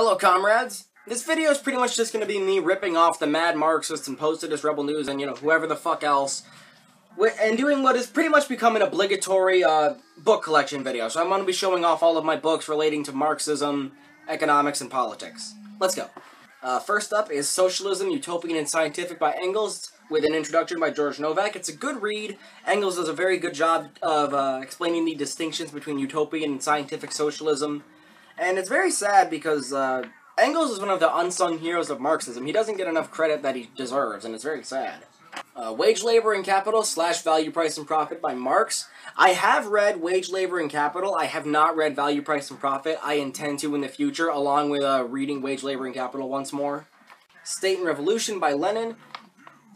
Hello, comrades. This video is pretty much just going to be me ripping off the mad Marxists and Postedist Rebel News and, whoever the fuck else, and doing what is pretty much become an obligatory book collection video. So I'm going to be showing off all of my books relating to Marxism, economics, and politics. Let's go. First up is Socialism, Utopian and Scientific by Engels, with an introduction by George Novak. It's a good read. Engels does a very good job of explaining the distinctions between utopian and scientific socialism. And it's very sad because Engels is one of the unsung heroes of Marxism. He doesn't get enough credit that he deserves, and it's very sad. Wage Labor and Capital / Value, Price, and Profit by Marx. I have read Wage, Labor, and Capital. I have not read Value, Price, and Profit. I intend to in the future, along with reading Wage, Labor, and Capital once more. State and Revolution by Lenin.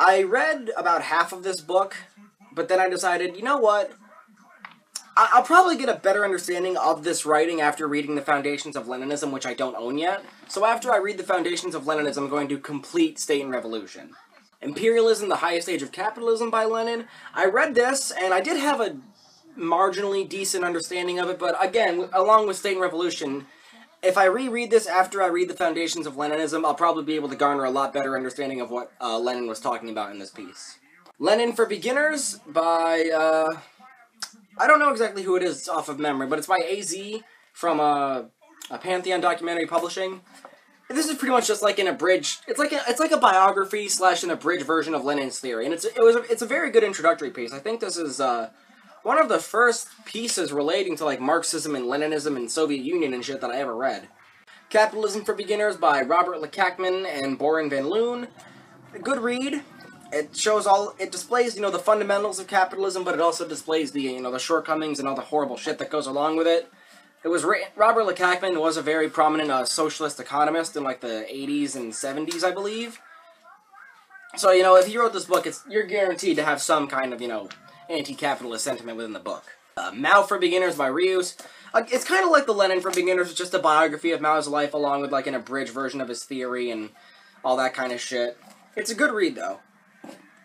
I read about half of this book, but then I decided, you know what? I'll probably get a better understanding of this writing after reading the Foundations of Leninism, which I don't own yet. So after I read the Foundations of Leninism, I'm going to complete State and Revolution. Imperialism, the Highest Age of Capitalism by Lenin. I read this, and I did have a marginally decent understanding of it, but again, along with State and Revolution, if I reread this after I read the Foundations of Leninism, I'll probably be able to garner a lot better understanding of what Lenin was talking about in this piece. Lenin for Beginners by, I don't know exactly who it is off of memory, but it's by AZ from a Pantheon Documentary Publishing. This is pretty much just like an abridged. It's like a biography / an abridged version of Lenin's theory, and it's a very good introductory piece. I think this is one of the first pieces relating to like Marxism and Leninism and Soviet Union and shit that I ever read. Capitalism for Beginners by Robert Lekachman and Boren van Loon. A good read. It displays, the fundamentals of capitalism, but it also displays the, the shortcomings and all the horrible shit that goes along with it. Robert Lekachman was a very prominent socialist economist in, like, the 80s and 70s, I believe. So, if he wrote this book, you're guaranteed to have some kind of, anti-capitalist sentiment within the book. Mao for Beginners by Rius. It's kind of like the Lenin for Beginners, it's just a biography of Mao's life along with, like, an abridged version of his theory and all that kind of shit. It's a good read, though.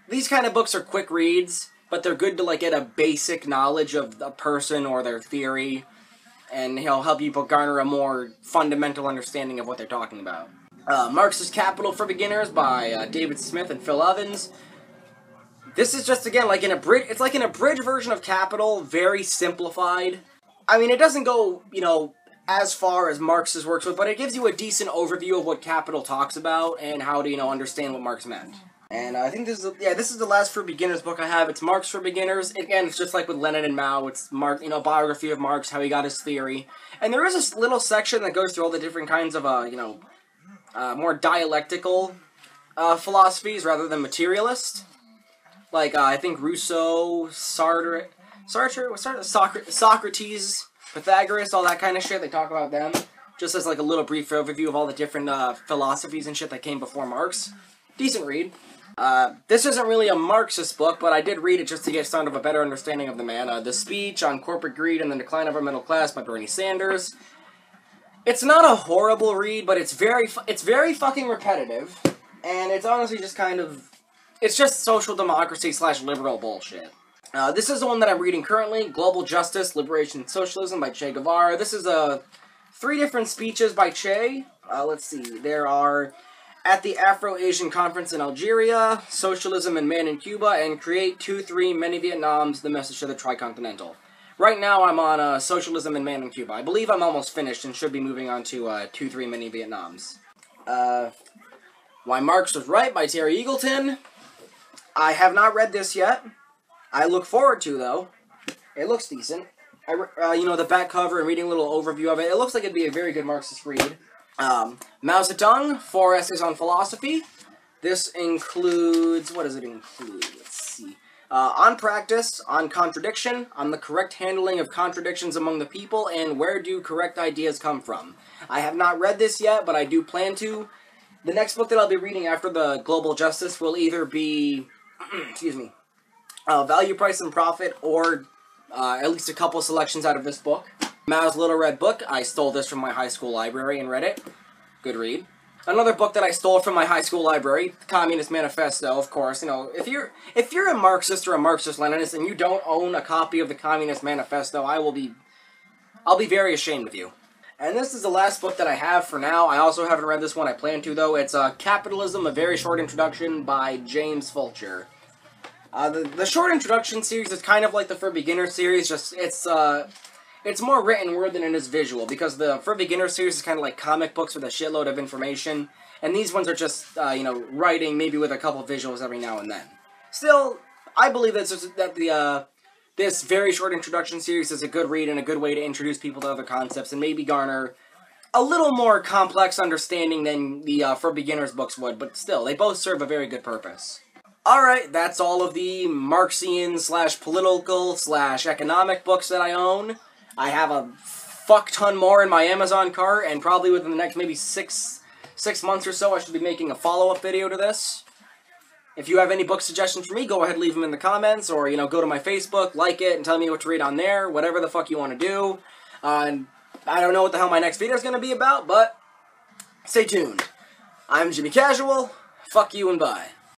These kind of books are quick reads, but they're good to, like, get a basic knowledge of a person or their theory, and he'll help you garner a more fundamental understanding of what they're talking about. Marxist Capital for Beginners by David Smith and Phil Evans. This is just, again, like it's like an abridged version of Capital, very simplified. I mean, it doesn't go, as far as Marx's works with, but it gives you a decent overview of what Capital talks about and how to, understand what Marx meant. And I think this is the last for beginners book I have. It's Marx for Beginners. Again, it's just like with Lenin and Mao. It's biography of Marx, how he got his theory. And there is a little section that goes through all the different kinds of, more dialectical philosophies rather than materialist. Like, I think Rousseau, Socrates, Pythagoras, all that kind of shit. They talk about them. Just as, like, a little brief overview of all the different philosophies and shit that came before Marx. Decent read. This isn't really a Marxist book, but I did read it just to get sort of a better understanding of the man. The Speech on Corporate Greed and the Decline of Our Middle Class by Bernie Sanders. It's not a horrible read, but it's very fucking repetitive, and it's honestly just it's just social democracy / liberal bullshit. This is the one that I'm reading currently, Global Justice, Liberation, and Socialism by Che Guevara. This is 3 different speeches by Che. Let's see, there are At the Afro-Asian Conference in Algeria, Socialism and Man in Cuba, and Create 2-3 Many Vietnams, The Message to the Tricontinental. Right now I'm on Socialism and Man in Cuba. I believe I'm almost finished and should be moving on to 2-3 Many Vietnams. Why Marx Was Right by Terry Eagleton. I have not read this yet. I look forward to, though. It looks decent. The back cover and reading a little overview of it, it looks like it'd be a very good Marxist read. Mao Tse-Tung, 4 Essays on Philosophy. This includes, what does it include? Let's see. On Practice, on Contradiction, on the correct handling of contradictions among the people, and where do correct ideas come from. I have not read this yet, but I do plan to. The next book that I'll be reading after the Global Justice will either be, Value, Price, and Profit, or at least a couple selections out of this book. Mao's Little Red Book. I stole this from my high school library and read it. Good read. Another book that I stole from my high school library, The Communist Manifesto, of course. If you're a Marxist or a Marxist-Leninist and you don't own a copy of The Communist Manifesto, I'll be very ashamed of you. And this is the last book that I have for now. I also haven't read this one. I plan to, though. It's Capitalism, A Very Short Introduction by James Fulcher. The short introduction series is kind of like the For Beginners series, just it's more written word than it is visual, because the For Beginners series is kind of like comic books with a shitload of information, and these ones are just, writing, maybe with a couple visuals every now and then. Still, I believe that this very short introduction series is a good read and a good way to introduce people to other concepts and maybe garner a little more complex understanding than the For Beginners books would, but still, they both serve a very good purpose. Alright, that's all of the Marxian/political/economic books that I own. I have a fuck ton more in my Amazon cart, and probably within the next maybe six months or so I should be making a follow-up video to this. If you have any book suggestions for me, go ahead and leave them in the comments, or, go to my Facebook, like it, and tell me what to read on there, whatever the fuck you want to do. And I don't know what the hell my next video is going to be about, but stay tuned. I'm Jimmy Casual, fuck you and bye.